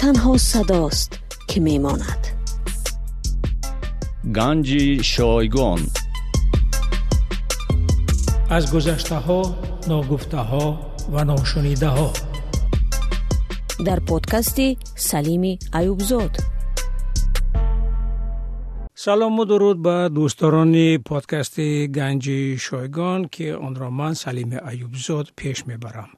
تنها صداست که میماند. گنج شایگان. از گذشته ها، ناگفته ها و ناشنیده ها. در پادکستی سلیم ایوبزاد. سلام و درود به دوستان پادکست گنج شایگان که آن را من سلیم ایوبزاد پیش میبرم.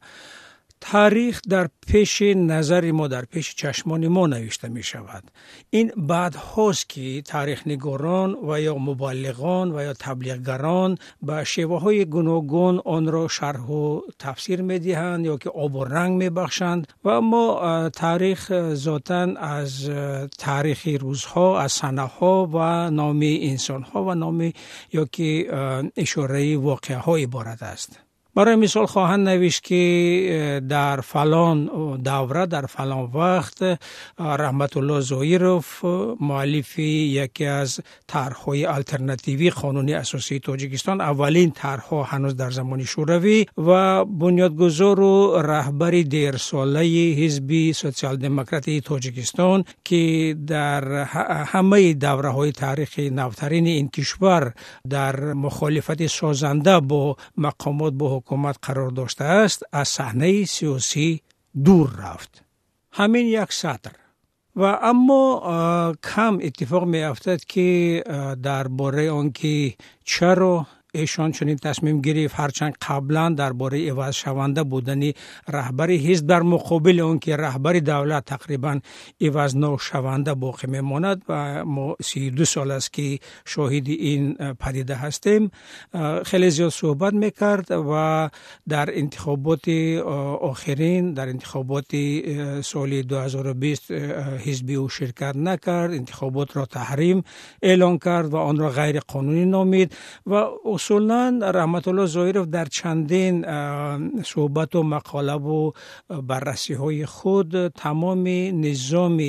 تاریخ در پیش نظر ما، در پیش چشمان ما نوشته می شود. این بعد هاست که تاریخ نگاران و یا مبلغان و یا تبلیغگران به شیوه های گوناگون آن را شرح و تفسیر می دهند یا که آب و رنگ می بخشند و ما تاریخ ذاتاً از تاریخ روزها، از سنه ها و نام انسان ها و نام یا که اشاره واقعه ها عبارت است. برای مثال خواهند نوشت که در فلان دوره، در فلان وقت رحمت الله ظاهرов مؤلف یکی از طرح‌های الटरनेटिव्ی قانون اساسی تاجیکستان، اولین طرح‌ها هنوز در زمان شوروی و بنیادگذار و رهبر دیرساله حزب سوسیال دموکراتی تاجیکستان که در همه دوره‌های تاریخی نوترین این کشور در مخالفت سازنده با مقامات با حکومت قرار داشته است، از صحنه سیاسی دور رفت. همین یک سطر. و اما کم اتفاق می افتد که درباره آنکه چرا ایشان چنین تصمیم گرفت، هرچند قبلا درباره عوض شونده بودن رهبر حزب در مقابل اون که رهبر دولت تقریبا عوض نشونده باقی میماند و ما 32 سال است که شاهد این پدیده هستیم، خیلی زیاد صحبت میکرد و در انتخابات آخرین، در انتخابات سال 2020 حزب او شرکت نکرد، انتخابات را تحریم اعلان کرد و آن را غیر قانونی نامید و اصولاً رحمت الله ظاهرов در چندین صحبت و مقاله و بررسی های خود تمام نظام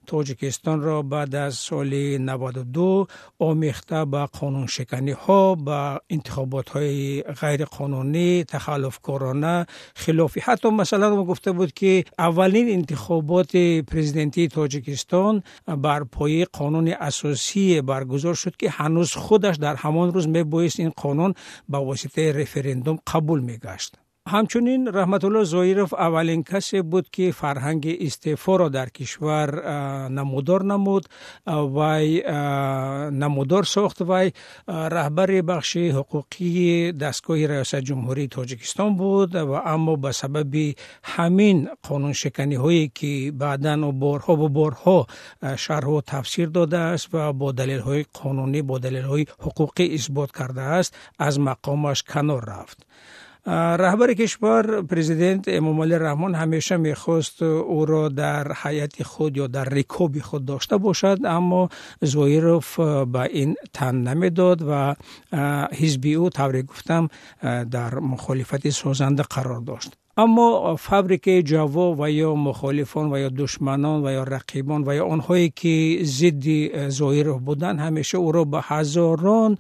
تاجیکستان را بعد از سال 92 آمیخته به قانون شکنی ها، به انتخابات های غیر قانونی، تخلفکارانه، خلافی. حتی مثلا گفته بود که اولین انتخابات پرزیدنتی تاجیکستان بر پایه قانون اساسی برگزار شد که هنوز خودش در همان روز میبایست این قانون با واسطه رفراندوم قبول میگشت. همچنین رحمت الله ظاهرов اولین کسی بود که فرهنگ استعفا را در کشور نمودار نمود و نمودار ساخت و رهبر بخش حقوقی دستگاه ریاست جمهوری تاجیکستان بود و اما به سبب همین قانون شکنی هایی که بعداً و بارها شرح و تفسیر داده است و با دلیل های قانونی، با دلیل های حقوقی اثبات کرده است، از مقامش کنار رفت. رهبر کشور پرزیدنت امامعلی رحمان همیشه میخواست او را در هیئت خود یا در رکاب خود داشته باشد، اما ظاهرov به این تن نمیداد و حزب او طوری گفتم در مخالفت سازنده قرار داشت. اما فبریک جوا و یا مخالفان و یا دشمنان و یا رقیبان و یا آنهایی که ضد ظاهرov بودند همیشه او را به هزاران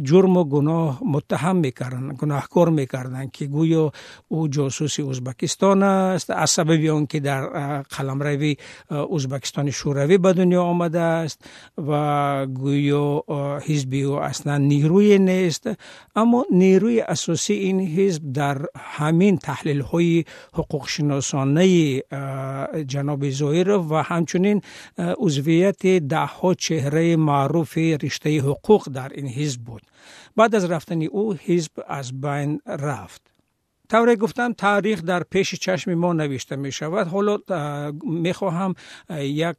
جرم و گناه متهم میکردن، گناهکار میکردن که گویا او جاسوس ازبکستان است، از سبب آن که در قلمرو ازبکستان شوروی به دنیا آمده است و گویا حزب او اصلا نیروی نیست. اما نیروی اساسی این حزب در همین تحلیل های حقوق شناسانه جناب ظاهرov و همچنین عضویت ده ها چهره معروف رشته حقوق در این حزب بود. بعد از رفتن او حزب از بین رفت. طوری گفتم تاریخ در پیش چشم ما نوشته می شود. حالا می خواهم یک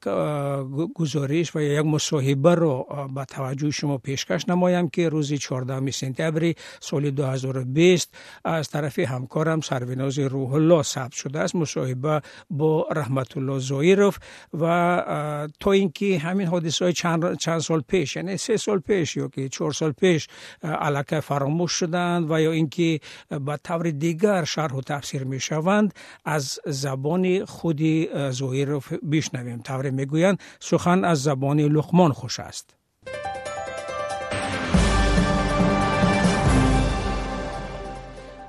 گزارش و یک مصاحبه را با توجه شما پیشکش نمایم که روز 14 سپتامبر سال 2020 از طرف همکارم سروناز روح الله ثبت شده است. مصاحبه با رحمت الله ظاهرov و تا اینکه همین حادثه های چند سال پیش، یعنی 3 سال پیش یا که 4 سال پیش الکی فراموش شدند و یا اینکه با طور دیگر شرح و تفسیر می شوند، از زبان خود ظاهرov بشنویم. طوری می گویند سخن از زبان لقمان خوش است.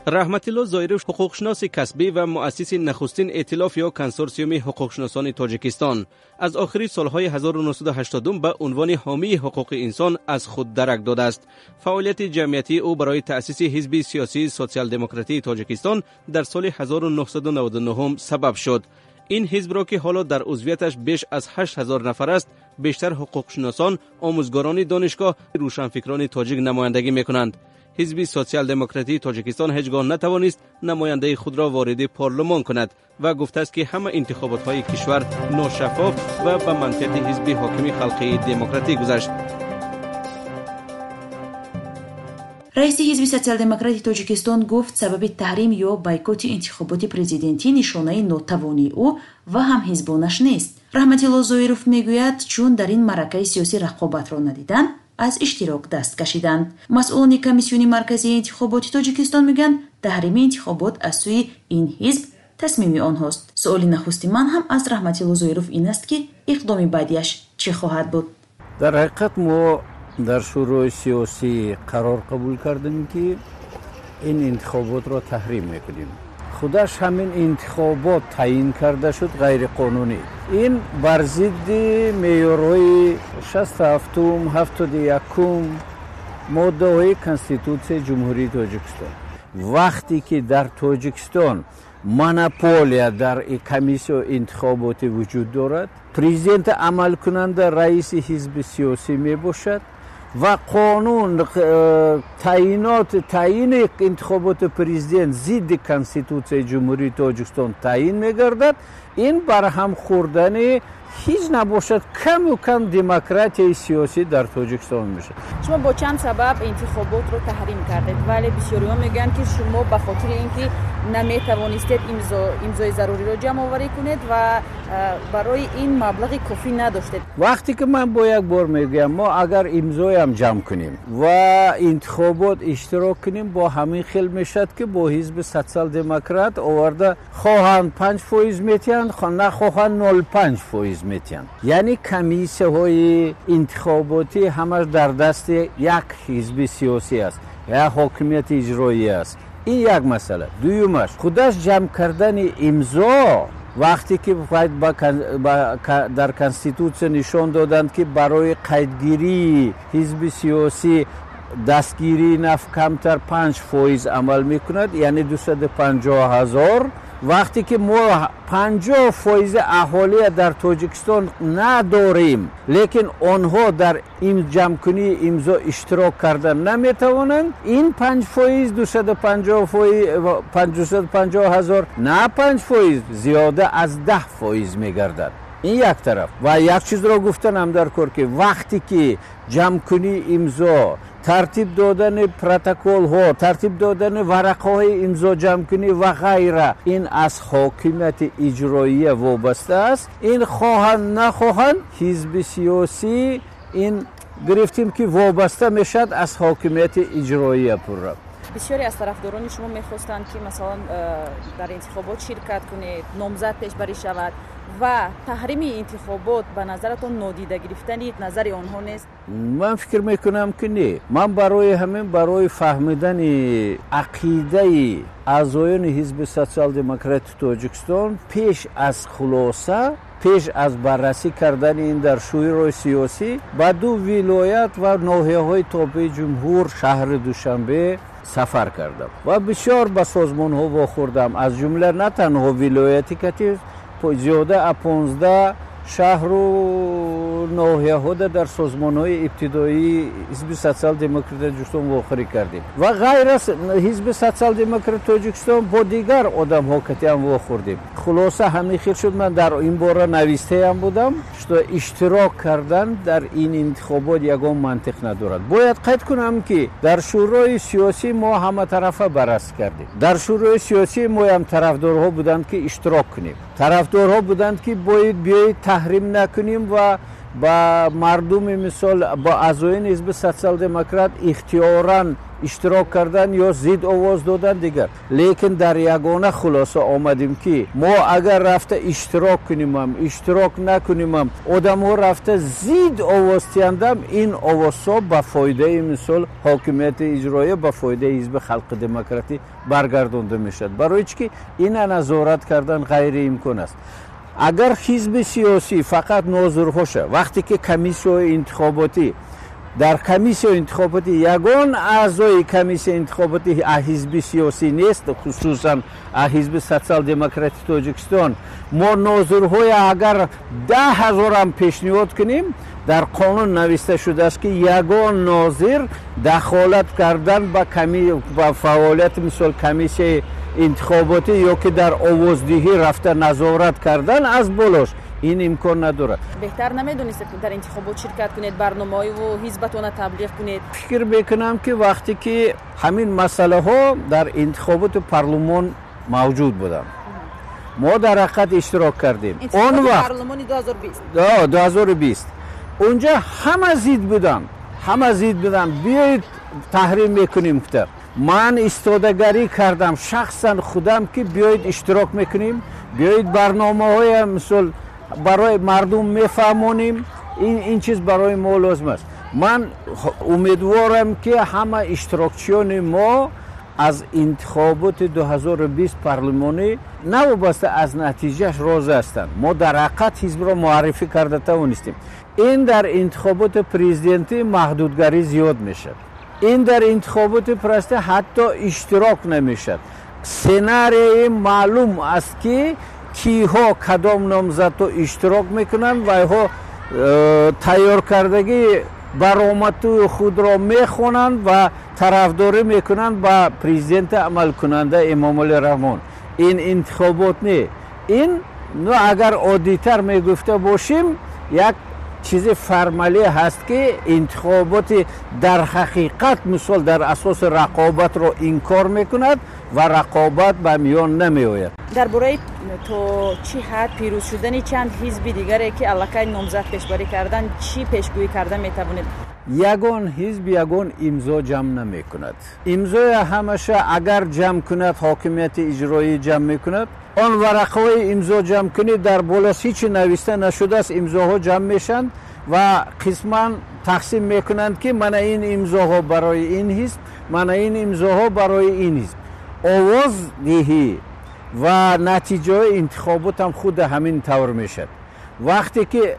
رحمت الله ظاهروف حقوقشناس کسبی و مؤسس نخستین ائتلاف یا کنسورسیوم حقوقشناسان تاجیکستان از آخر سالهای 1980 به عنوان حامی حقوق انسان از خود درک داده است. فعالیت جمعیتی او برای تأسیس حزب سیاسی سوسیال دموکراتی تاجیکستان در سال 1999 سبب شد. این حزب را که حالا در عضویتش بیش از 8000 نفر است، بیشتر حقوقشناسان، آموزگاران دانشگاه، روشنفکران تاجیک نمایندگی می‌کنند. حزب سوسیال دموکراتی تاجیکستان هیچگاه نتوانست نماینده خود را وارد پارلمان کند و گفته است که همه انتخابات‌های کشور ناشفاف و به منفعت حزب حاکم خلقی دموکراتی گذشت. رئیس حزب سوسیال دموکراتی تاجیکستان گفت سبب تحریم یا بایکوت انتخابات پرزیدنتی نشانه ناتوانی او و هم حزبانش نیست. رحمت الله ظاهروف میگوید چون در این معرکه سیاسی رقابت را ندیدند، از اشتراک دست کشیدند. مسئولان کمیسیون مرکزی انتخابات تاجیکستان میگن تحریم انتخابات از سوی این حزب تصمیم آنهاست. سؤال نخستی من هم از رحمت الله ظاهروف این است که اقدام بعدیش چه خواهد بود؟ در حقیقت ما در شورای سیاسی قرار قبول کردیم که این انتخابات را تحریم میکنیم. خودش همین انتخابات تعیین کرده شد غیر قانونی. این بر ضد معیارهای 67 71 ماده های کنستیتوسیون جمهوری تاجیکستان. وقتی که در تاجیکستان مونوپولیا در کمیسیون انتخابات وجود دارد، پرزیدنت عمل کننده رئیس حزب سیاسی می باشد و قانون تعیین انتخابات پرزیدنت ضد کنستیتوسیون جمهوری تاجیکستان تعیین می‌گردد. این برهم خوردن هیچ نباشد کم و کم دموکراسی سیاسی در تاجیکستان میشه. شما با چند سبب انتخابات رو تحریم کردید، ولی بسیاری‌ها میگن که شما به خاطر اینکه نمیتوانستید امضای ضروری رو جمع آوری کنید و برای این مبلغ کافی نداشتید. وقتی که من با یک بار میگم ما اگر امضای هم جمع کنیم و انتخابات اشتراک کنیم با همین خیل میشد که با حزب سوسیال دموکرات آورده خواهند 5% میتین، نخواهند 0.5% میتین. یعنی کمیسه های انتخاباتی همش در دست یک حزب سیاسی است یا حاکمیت اجرایی است. این یک مسئله. دویمش خودش جمع کردن امضا وقتی که در کنستیتوسیون نشان دادند که برای قیدگیری حزب سیاسی دستگیری نفت کمتر 5% عمل میکند، یعنی 250,000. وقتی که ما 50% اهالی در تاجیکستان نداریم لیکن آنها در این جمع‌کنی امضا اشتراک کردن نمیتوانند، این 5% 250,000 نه 5% زیاده از 10% میگردد. این یک طرف. و یک چیز را گفتنم در کار که وقتی که جمع‌کنی امضا، ترتیب دادن پروتکل ها، ترتیب دادن ورقه های امضا جمع‌کنی و غیره، این از حاکمیت اجرایی وابسته است. این خواهند نخواهند حزب سیاسی این گرفتیم که وابسته میشد از حاکمیت اجرایی پورا. بسیاری از طرفداران شما میخواستند که مثلا در انتخابات شرکت کنید، نامزد پیش بری شود و تحریم انتخابات به نظرتون نادیده گرفتن نظر آنها نیست؟ من فکر میکنم که نه. من برای فهمیدن عقیده اعضایان حزب سوسیال دموکرات تاجیکستان پیش از خلاصه، پیش از بررسی کردن این در شورای سیاسی با 2 ولایت و ناحیه‌های تابع جمهور شهر دوشنبه سفر کردم و بسیار به سازمان ها واخوردم، از جمله نه تنها ولایتی که زیاده 15 شهر و ناحیه ها در سازمان های ابتدایی حزب سوسیال دموکرات تاجیکستان واخوری کردیم و غیر از حزب سوسیال دموکرات تاجیکستان با دیگر آدم ها کتی هم واخوردیم. خلاصه همین خیل شد من در این باره نویسته هم بودم اشتراک کردن در این انتخابات یگان منطق ندارد. باید قید کنم که در شورای سیاسی ما همه طرفه بررسی کردیم. در شورای سیاسی ما هم طرفدارها بودند که اشتراک کنیم، طرفدارها بودند که باید بیایید تحریم نکنیم و با مردم مثال با اعضایان حزب سوسیال دموکرات اختیاراً اشتراک کردن یا زید آواز دادن دیگر. لیکن در یگانه خلاصه آمدیم که ما اگر رفته اشتراک کنیم اشتراک نکنیم آدم ها رفته زید آواز تیندم این آوازها به فایده مثال حاکمیت اجرایی به فایده حزب خلق دموکراتی برگردانده میشد. برای چی این نظارت کردن غیر امکان است. اگر حزب سیاسی فقط ناظرهاشه وقتی که کمیسیون انتخاباتی در کمیسیون انتخاباتی یگان اعضای کمیسیون انتخاباتی حزب سیاسی نیست خصوصا حزب سوسیال دموکراتی تاجیکستان ما ناظرهای اگر 10,000 هم پیشنهاد کنیم در قانون نوشته شده است که یگان ناظر دخالت کردن با فعالیت مثل کمیسیون انتخاباتی یا که در آوازدهی رفته نظارت کردن از بالاش این امکان نداره. بهتر نمیدونید که در انتخابات شرکت کنید برنامه‌ای و حزبتون را تبلیغ کنید؟ فکر میکنم که وقتی که همین مسئله ها در انتخابات پارلمان موجود بودن ما در حقیقت اشتراک کردیم. اون وقت پارلمان 2020 اونجا همه زید بودن بیایید تحریم میکنیم کتر. من استادگری کردم شخصا خودم که بیایید اشتراک میکنیم بیایید برنامه های مثل برای مردم میفهمونیم این چیز برای ما لازم است. من امیدوارم که همه اشتراکچیان ما از انتخابات 2020 پارلمانی نوابسته از نتیجهش راضی هستند. ما در حقیقت حزب را معرفی کرده توانستیم. این در انتخابات پرزیدنتی محدودگری زیاد میشه. این در انتخابات پرسته حتی اشتراک نمیشد. سناریوی معلوم است که کیها کدام نامزد تو اشتراک میکنن و ها تیار کردگی برآمد خود را میخونند و طرفداری میکنند با پرزیدنت عمل کننده امام علی رحمان. این انتخابات نه. این اگر عادی‌تر میگفته باشیم یک چیز فرمالی هست که انتخابات در حقیقت مثال در اساس رقابت را انکار میکند و رقابت به میان نمی آید. درباره تو چی حد پیروز شدن چند حزب دیگری که علاقه نامزد پیشبری کردن چی پیشگویی کردن میتوانید؟ یگان حزب یگان امضا جمع نمی کند. امضای همیشه اگر جمع کند حاکمیت اجرایی جمع میکند آن ورقهای امضا جمع کنید در بالاش هیچ نوشته نشده است امضاها جمع میشن و قسما تقسیم میکنند که من این امضاها برای این حزب من این امضاها برای این حزب. آواز دهی و نتیجه انتخابات هم خود همین طور میشد. وقتی که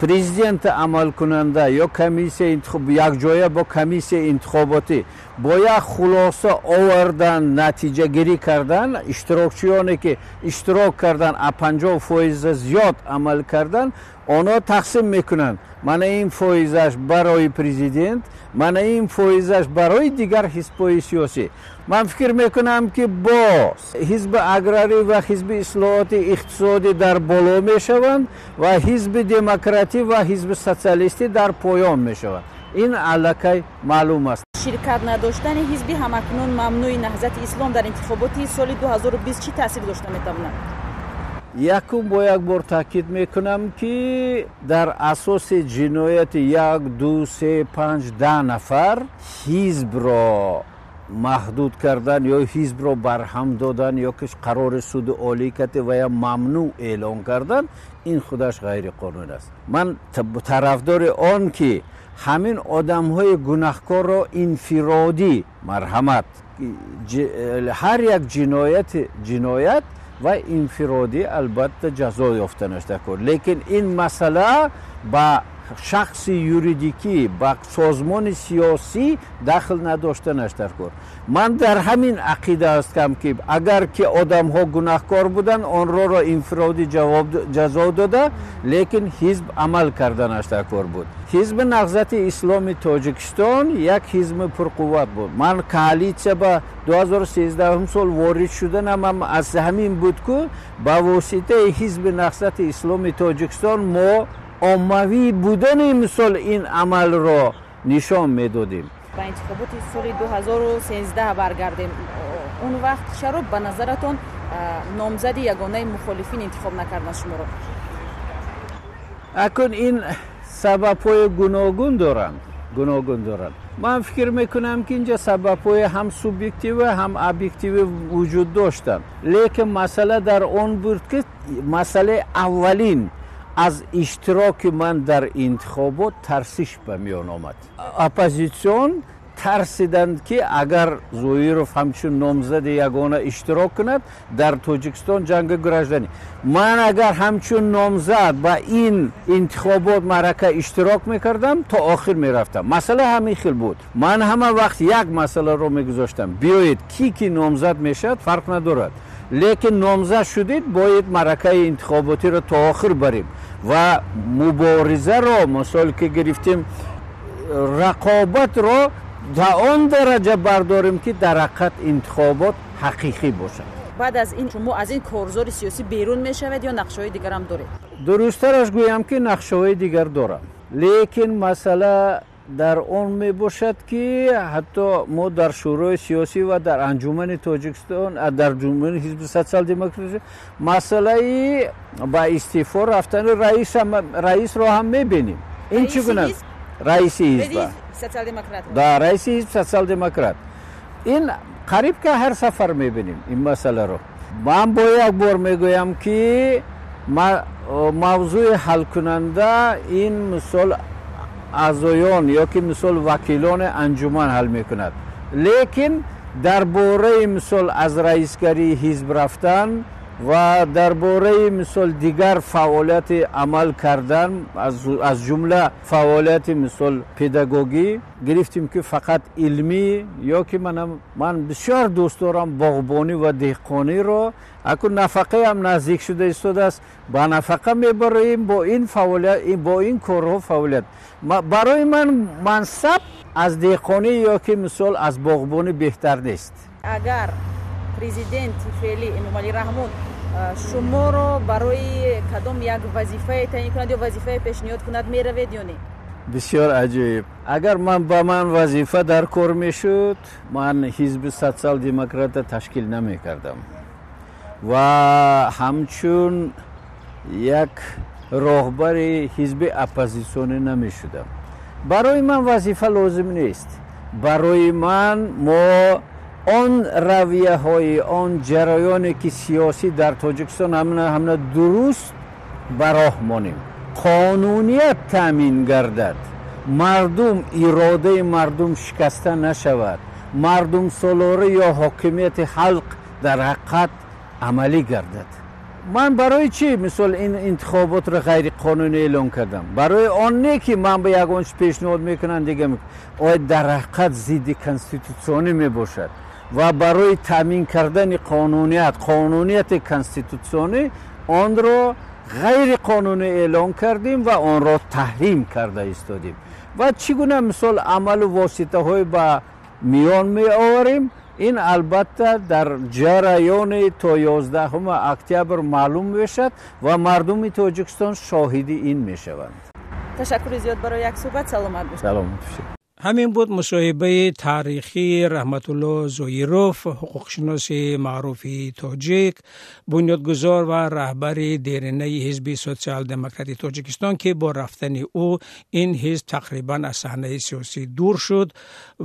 پرزیدنت عمل کننده یا کمیسیون یک جای با کمیسیون انتخاباتی با یک خلاصه آوردن نتیجه گیری کردن اشتراکچیانی که اشتراک کردن 50% زیاد عمل کردن آنها تقسیم میکنن من این فایزش برای پرزیدنت من این فایزش برای دیگر حزب‌های سیاسی. من فکر میکنم که با حزب اگراری و حزب اصلاحات اقتصادی در بالا میشوند و حزب دموکراتی و حزب سوسیالیستی در پایان میشوند. این علاقه معلوم است. شرکت نداشتن حزبی همکنون ممنوع نهضت اسلام در انتخابات سال 2020 چی تاثیر داشته میتواند؟ یکم با یک بار تاکید میکنم که در اساس جنایت 1 2 3 5 10 نفر حزب را محدود کردن یا حزب را برهم دادن یا که قرار سود عالی کرده و یا ممنوع اعلام کردن این خودش غیر قانون است. من طرفدار آن که همین آدم‌های گناهکار را انفرادی مرحمت هر یک جنایت و انفرادی البته جزا یافتنش دکر. لیکن این مسئله با شخص یوریدیکی با سازمان سیاسی دخل نداشتنش در کار. من در همین عقیده هستم که اگر که آدم ها گناهکار بودن آن را انفرادی جزا داده لیکن حزب عمل کردنش در کار بود. حزب نهضت اسلامی تاجیکستان یک حزب پرقوت بود. من کالیسیا با 2013 سال وارد شدنم از همین بود که با واسطه حزب نهضت اسلامی تاجیکستان ما عمومی بودن مثل این عمل را نشان میدادیم. با انتخابات سال 2013 برگردیم. اون وقت چرا به نظرتون نامزد یگانه مخالفین انتخاب نکردن شما را؟ اکنون این سبب‌های گوناگون دارند. من فکر میکنم که اینجا سبب‌های هم سوبژکتیو هم ابجکتیو وجود داشتند، لیکن مسئله در اون بود که مسئله اولین از اشتراک من در انتخابات ترسش به میان آمد. اپوزیسیون ترسیدند که اگر زویروف همچون نامزد یگانه اشتراک کند در تاجیکستان جنگ گراژدنی، من اگر همچون نامزد با این انتخابات معرکه اشتراک میکردم تا آخر میرفتم. مسئله همین خیل بود. من همه وقت یک مسئله رو میگذاشتم، بیایید کی نامزد میشد فرق ندارد، لیکن نامزد شدید باید معرکه انتخاباتی رو تا آخر بریم و مبارزه رو مثال که گرفتیم رقابت رو تا اون درجه برداریم که در حقیقت انتخابات حقیقی باشد. بعد از این شما از این کارزار سیاسی بیرون میشوید یا نقشه‌های دیگر هم دارید؟ درست‌ترش گویم که نقشه‌های دیگر دارم، لیکن مسئله در اون می باشد که حتی ما در شورای سیاسی و در انجمن تاجیکستان در انجمن حزب سوسیال دموکراسی مسئله با استعفا رفتن رئیس رو هم می‌بینیم. این چگونه رئیس حزب سوسیال دموکرات در رئیس حزب سوسیال دموکرات این قریب که هر سفر می‌بینیم این مسئله رو. من با یک بار میگویم که موضوع حل کننده این مثال اعضایان یا که مثال وکیلان انجمن حل میکند، لیکن درباره مثال از رئیسگری حزب رفتن و درباره مثال دیگر فعالیت عمل کردن از جمله فعالیت مثال پداگوژی گرفتیم که فقط علمی یا که من بسیار دوست دارم باغبانی و دهقانی رو اکنون نفقه هم نزدیک شده است، با نفقه میبریم با این فعالیت با این کارها فعالیت. برای من منصب از دهقانی یا که مثال از باغبانی بهتر نیست. اگر پرزیدنت فعلی امامعلی رحمون شما رو برای کدام یک وظیفه تعیین کند یا وظیفه پیشنهاد کند میروید یا نه؟ بسیار عجیب. اگر به من وظیفه در کار میشد من حزب سوسیال دموکرات تشکیل نمی کردم و همچون یک راهبر حزب اپوزیسیونی نمی شدم. برای من وظیفه لازم نیست. برای من ما آن رویه های آن جریانی که سیاسی در تاجیکستان همه درست براه مانیم، قانونیت تامین گردد، مردم اراده مردم شکسته نشود، مردم سالاره یا حاکمیت خلق در حقیقت عملی گردد. من برای چی مثل این انتخابات را غیر قانونی اعلام کردم؟ برای آن نه که من به یگانش پیشنهاد میکنم دیگه آید در حقیقت ضد کنستیتوسیونی می باشد و برای تامین کردن قانونیت کنستیتوسیونی آن را غیر قانونی اعلام کردیم و آن را تحریم کرده ایستادیم و چگونه مثال عمل و واسطه های به میان می آوریم. این البته در جریان تا 11 اکتبر معلوم میشد و مردم تاجیکستان شاهدی این میشوند. تشکر زیاد برای یک صحبت. سلامت باشید. سلامت باشید. همین بود مصاحبه تاریخی رحمت الله زویروف، حقوقشناس معروفی تاجیک، بنیادگذار و رهبر دیرینه حزب سوسیال دموکراتی تاجیکستان که با رفتن او این حزب تقریبا از صحنه سیاسی دور شد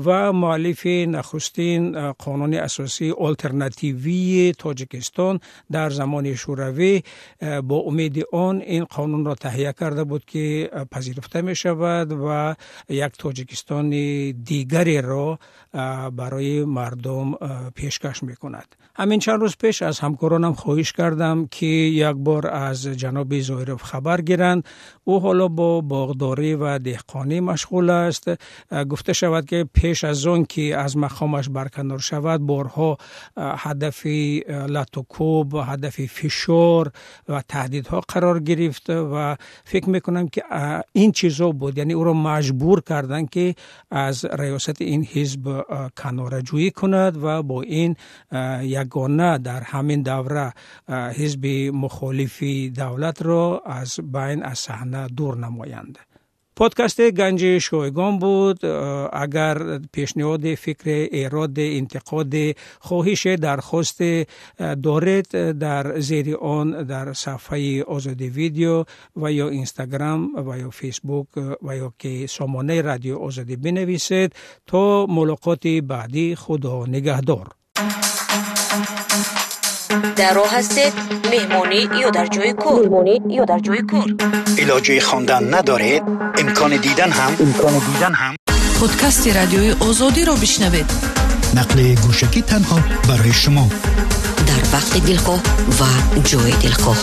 و مؤلف نخستین قانون اساسی آلترناتیوی تاجیکستان در زمان شوروی با امید آن این قانون را تهیه کرده بود که پذیرفته می شود و یک تاجیکستان دیگری را برای مردم پیشکش میکند. همین چند روز پیش از همکارانم خواهش کردم که یک بار از جناب زویروف خبر گیرند. او حالا با باغداری و دهقانی مشغول است. گفته شود که پیش از آن که از مقامش برکنار شود بارها هدف لطوکوب، هدف فشار و تهدیدها قرار گرفت و فکر میکنم که این چیزا بود، یعنی او را مجبور کردن که از ریاست این حزب کناره‌جویی کند و با این یگانه در همین دوره حزب مخالف دولت را از بین از صحنه دور نمایند. پادکست گنج شایگان بود. اگر پیشنهاد، فکر، ایراد، انتقاد، خواهش، درخواست دارید در زیر آن در صفحه آزادی ویدیو و یا اینستاگرام و یا فیسبوک و یا که سامانه رادیو آزادی بنویسید. تا ملاقات بعدی، خدا نگهدار. در راه هستید مهمانی یا در جای کار علاجه خواندن ندارید؟ امکان دیدن هم پادکست رادیوی آزادی را بشنوید. نقل گوشکی تنها برای شما در وقت دلخواه و جای دلخواه.